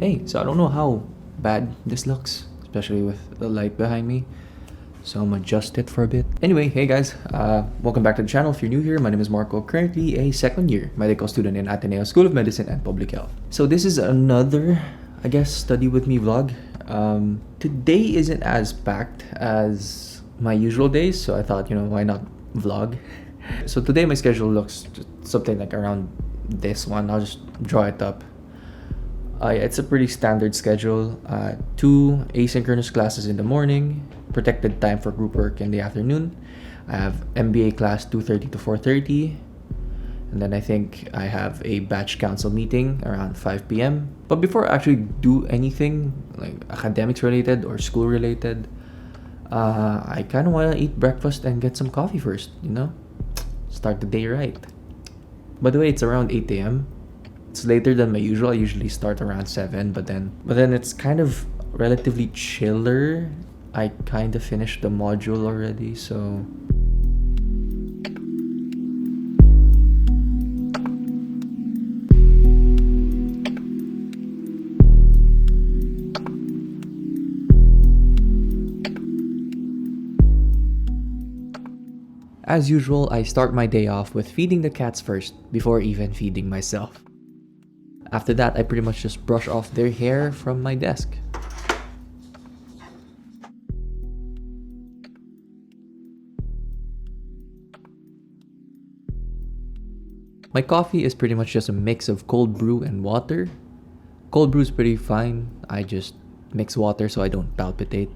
Hey, so I don't know how bad this looks, especially with the light behind me. So I'm adjust it for a bit. Anyway, hey guys, welcome back to the channel. If you're new here, my name is Marco, currently a second year medical student in Ateneo School of Medicine and Public Health. So this is another, I guess, study with me vlog. Today isn't as packed as my usual days, so I thought, why not vlog? So today my schedule looks something like around this one. I'll just draw it up. It's a pretty standard schedule. 2 asynchronous classes in the morning, protected time for group work in the afternoon. I have MBA class 2:30 to 4:30, and then I think I have a batch council meeting around 5 p.m. But before I actually do anything like academics related or school related, I kind of want to eat breakfast and get some coffee first, Start the day right. By the way, it's around 8 a.m. It's later than my usual. I usually start around 7, but then it's kind of relatively chiller. I kind of finished the module already, so as usual, I start my day off with feeding the cats first before even feeding myself. After that, I pretty much just brush off their hair from my desk. My coffee is pretty much just a mix of cold brew and water. Cold brew is pretty fine. I just mix water so I don't palpitate.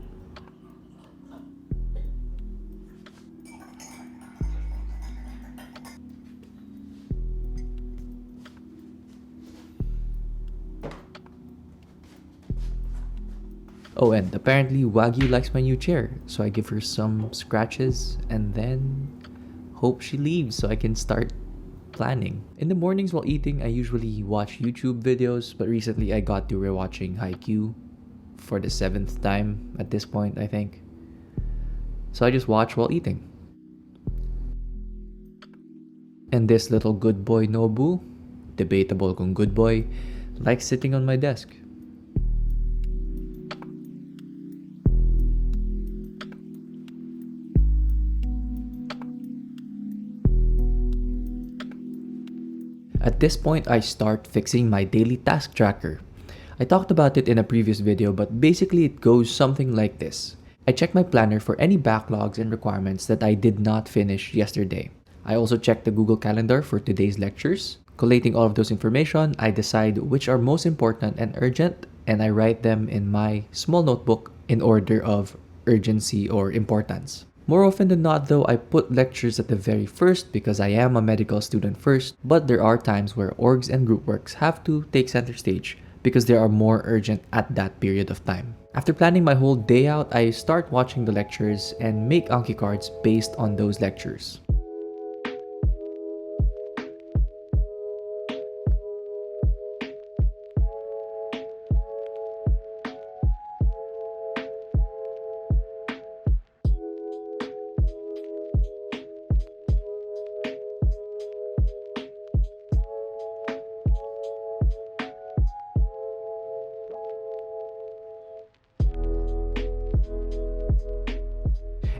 Oh, and apparently Wagyu likes my new chair, so I give her some scratches and then hope she leaves so I can start planning. In the mornings while eating, I usually watch YouTube videos, but recently I got to rewatching Haikyuu for the 7th time at this point, I think. So I just watch while eating. And this little good boy Nobu, debatable kung good boy, likes sitting on my desk. At this point, I start fixing my daily task tracker. I talked about it in a previous video, but basically it goes something like this. I check my planner for any backlogs and requirements that I did not finish yesterday. I also check the Google Calendar for today's lectures. Collating all of those information, I decide which are most important and urgent, and I write them in my small notebook in order of urgency or importance. More often than not though, I put lectures at the very first because I am a medical student first, but there are times where orgs and group works have to take center stage because they are more urgent at that period of time. After planning my whole day out, I start watching the lectures and make Anki cards based on those lectures.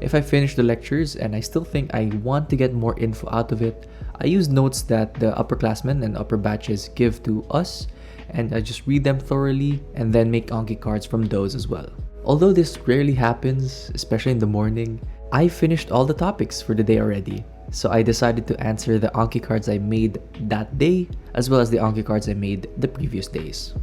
If I finish the lectures and I still think I want to get more info out of it, I use notes that the upperclassmen and upper batches give to us, and I just read them thoroughly and then make Anki cards from those as well. Although this rarely happens, especially in the morning, I finished all the topics for the day already. So I decided to answer the Anki cards I made that day, as well as the Anki cards I made the previous days.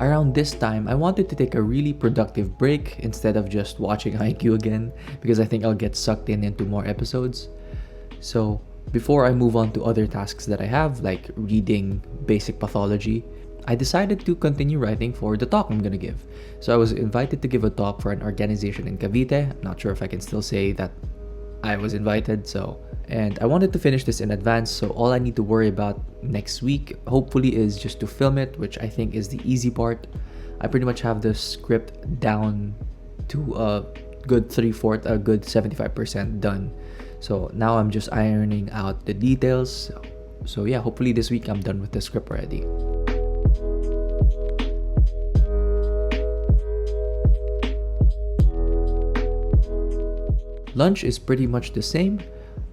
Around this time, I wanted to take a really productive break instead of just watching Haikyuu again because I think I'll get sucked into more episodes. So before I move on to other tasks that I have, like reading Basic Pathology, I decided to continue writing for the talk I'm gonna give. So I was invited to give a talk for an organization in Cavite. I'm not sure if I can still say that I was invited, so And I wanted to finish this in advance, so all I need to worry about next week hopefully is just to film it, which I think is the easy part. I pretty much have the script down to a good 3/4, a good 75% done. So now I'm just ironing out the details. So yeah, hopefully this week I'm done with the script already. Lunch is pretty much the same.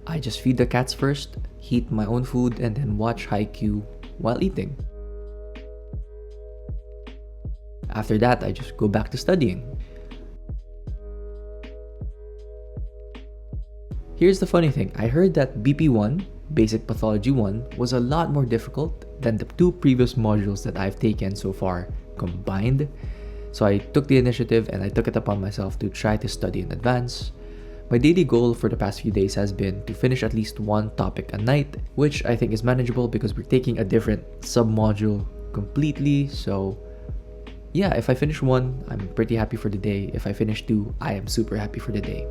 I just feed the cats first, heat my own food, and then watch Haikyuu while eating. After that, I just go back to studying. Here's the funny thing, I heard that BP1, Basic Pathology 1, was a lot more difficult than the 2 previous modules that I've taken so far combined. So I took the initiative and I took it upon myself to try to study in advance. My daily goal for the past few days has been to finish at least one topic a night, which I think is manageable because we're taking a different submodule completely. So yeah, if I finish one, I'm pretty happy for the day. If I finish 2, I am super happy for the day.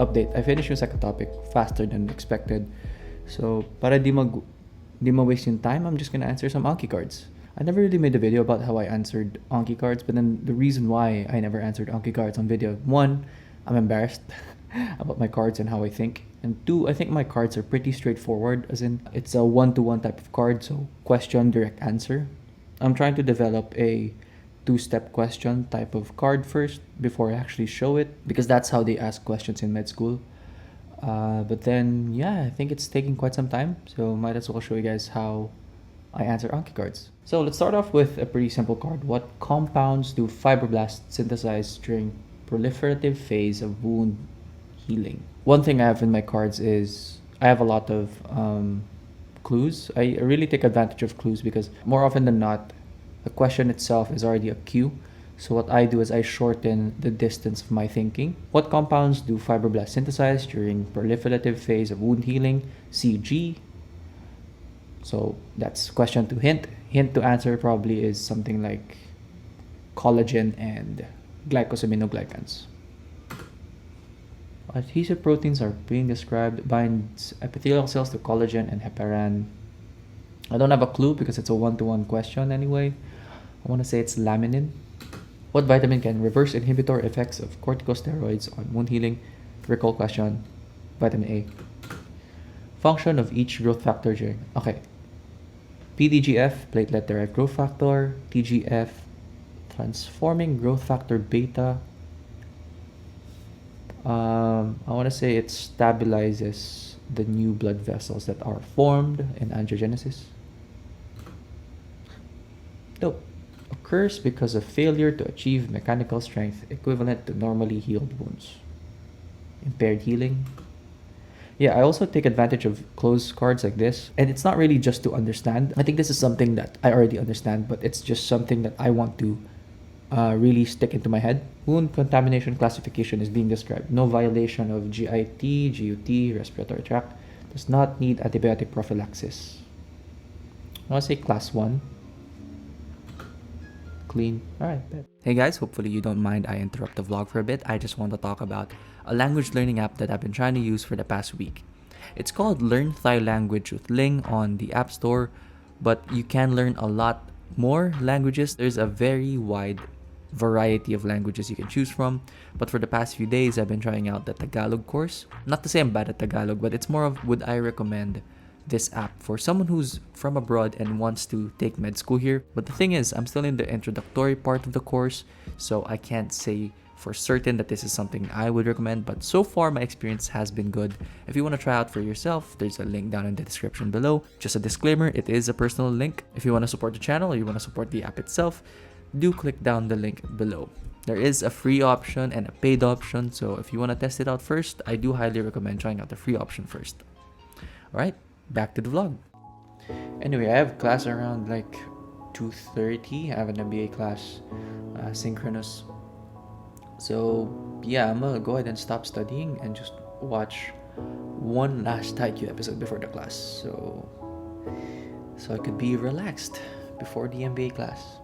Update, I finished yung second topic faster than expected. So, para di ma-waste yung time, I'm just gonna answer some Anki cards. I never really made a video about how I answered Anki cards, but then the reason why I never answered Anki cards on video, 1, I'm embarrassed about my cards and how I think. And 2, I think my cards are pretty straightforward, as in, it's a 1-to-1 type of card, so question, direct answer. I'm trying to develop a 2-step question type of card first before I actually show it, because that's how they ask questions in med school. But then, yeah, I think it's taking quite some time, so might as well show you guys how I answer Anki cards. So let's start off with a pretty simple card. What compounds do fibroblasts synthesize during proliferative phase of wound healing? One thing I have in my cards is I have a lot of clues. I really take advantage of clues because more often than not, the question itself is already a cue. So what I do is I shorten the distance of my thinking. What compounds do fibroblasts synthesize during proliferative phase of wound healing? CG. So that's question to hint. Hint to answer probably is something like collagen and glycosaminoglycans. Adhesive proteins are being described, binds epithelial cells to collagen and heparan. I don't have a clue because it's a 1-to-1 question anyway. I want to say it's laminin. What vitamin can reverse inhibitor effects of corticosteroids on wound healing? Recall question. Vitamin A. Function of each growth factor during... Okay. PDGF, platelet-derived growth factor. TGF, transforming growth factor beta. I want to say it stabilizes the new blood vessels that are formed in angiogenesis. Nope. Occurs because of failure to achieve mechanical strength equivalent to normally healed wounds. Impaired healing. Yeah, I also take advantage of closed cards like this. And it's not really just to understand. I think this is something that I already understand, but it's just something that I want to really stick into my head. Wound contamination classification is being described. No violation of GIT, GUT, respiratory tract. Does not need antibiotic prophylaxis. I want to say class 1. Clean. Alright, bet. Hey guys, hopefully you don't mind I interrupt the vlog for a bit. I just want to talk about a language learning app that I've been trying to use for the past week. It's called Learn Thai Language with Ling on the App Store, but you can learn a lot more languages. There's a very wide variety of languages you can choose from, but for the past few days I've been trying out the Tagalog course. Not to say I'm bad at Tagalog, but it's more of would I recommend this app for someone who's from abroad and wants to take med school here. But the thing is, I'm still in the introductory part of the course, so I can't say for certain that this is something I would recommend, but so far my experience has been good. If you want to try out for yourself, there's a link down in the description below. Just a disclaimer, it is a personal link. If you want to support the channel or you want to support the app itself, do click down the link below. There is a free option and a paid option, so if you want to test it out first, I do highly recommend trying out the free option first. Alright, back to the vlog. Anyway, I have class around like 2:30. I have an MBA class, synchronous. So yeah, I'm gonna go ahead and stop studying and just watch one last Haikyuu episode before the class. So so I could be relaxed before the MBA class.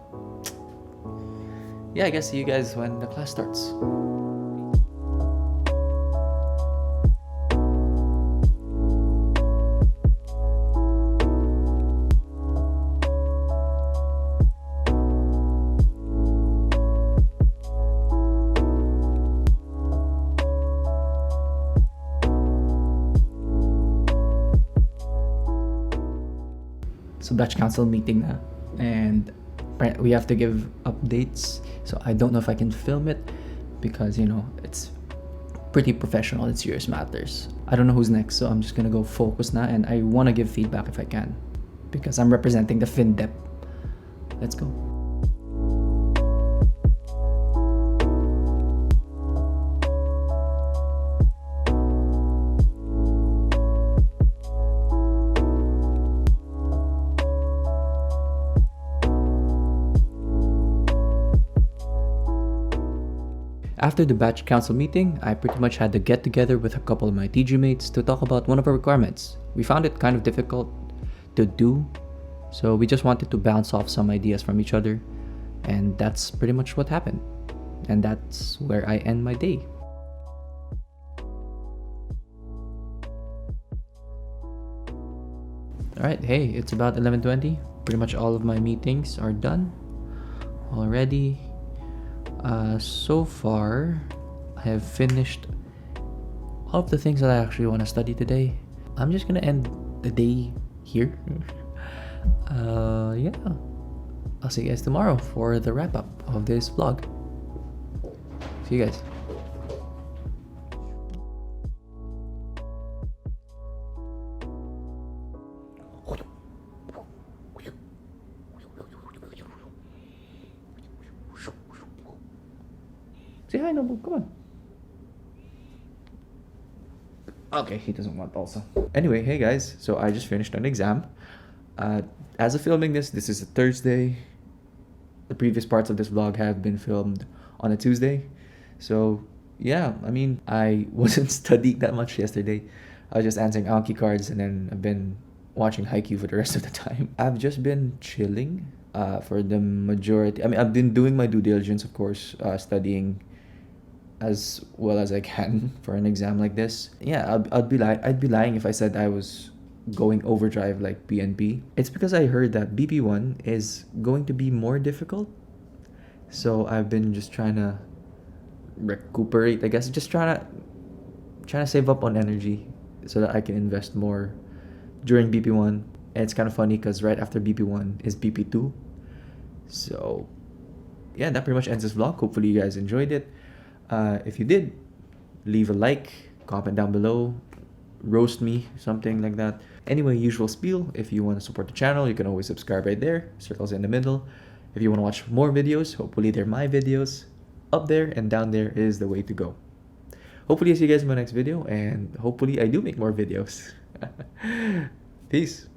Yeah, I guess see you guys when the class starts. So batch council meeting na, and we have to give updates. So I don't know if I can film it because, you know, it's pretty professional and serious matters. I don't know who's next, so I'm just gonna go focus na, and I want to give feedback if I can because I'm representing the FinDep. Let's go. After the batch council meeting, I pretty much had to get together with a couple of my TG mates to talk about one of our requirements. We found it kind of difficult to do, so we just wanted to bounce off some ideas from each other, and that's pretty much what happened. And that's where I end my day. Alright, hey, it's about 11:20. Pretty much all of my meetings are done already. So far, I have finished all of the things that I actually want to study today. I'm just gonna end the day here. Yeah, I'll see you guys tomorrow for the wrap up of this vlog. See you guys. Say hi, Nobu. Come on. Okay, he doesn't want also. Anyway, hey guys. So I just finished an exam. As of filming this is a Thursday. The previous parts of this vlog have been filmed on a Tuesday. So yeah, I mean, I wasn't studying that much yesterday. I was just answering Anki cards, and then I've been watching Haikyuu for the rest of the time. I've just been chilling for the majority. I mean, I've been doing my due diligence, of course, studying as well as I can for an exam like this. Yeah, I'd be lying if I said I was going overdrive like PNP. It's because I heard that BP1 is going to be more difficult. So I've been just trying to recuperate, I guess, just trying to save up on energy so that I can invest more during BP1. And it's kind of funny because right after BP1 is BP2. So yeah, that pretty much ends this vlog. Hopefully you guys enjoyed it. If you did, leave a like, comment down below, roast me, something like that. Anyway, usual spiel. If you want to support the channel, you can always subscribe right there. Circles in the middle. If you want to watch more videos, hopefully they're my videos. Up there and down there is the way to go. Hopefully I see you guys in my next video, and hopefully I do make more videos. Peace.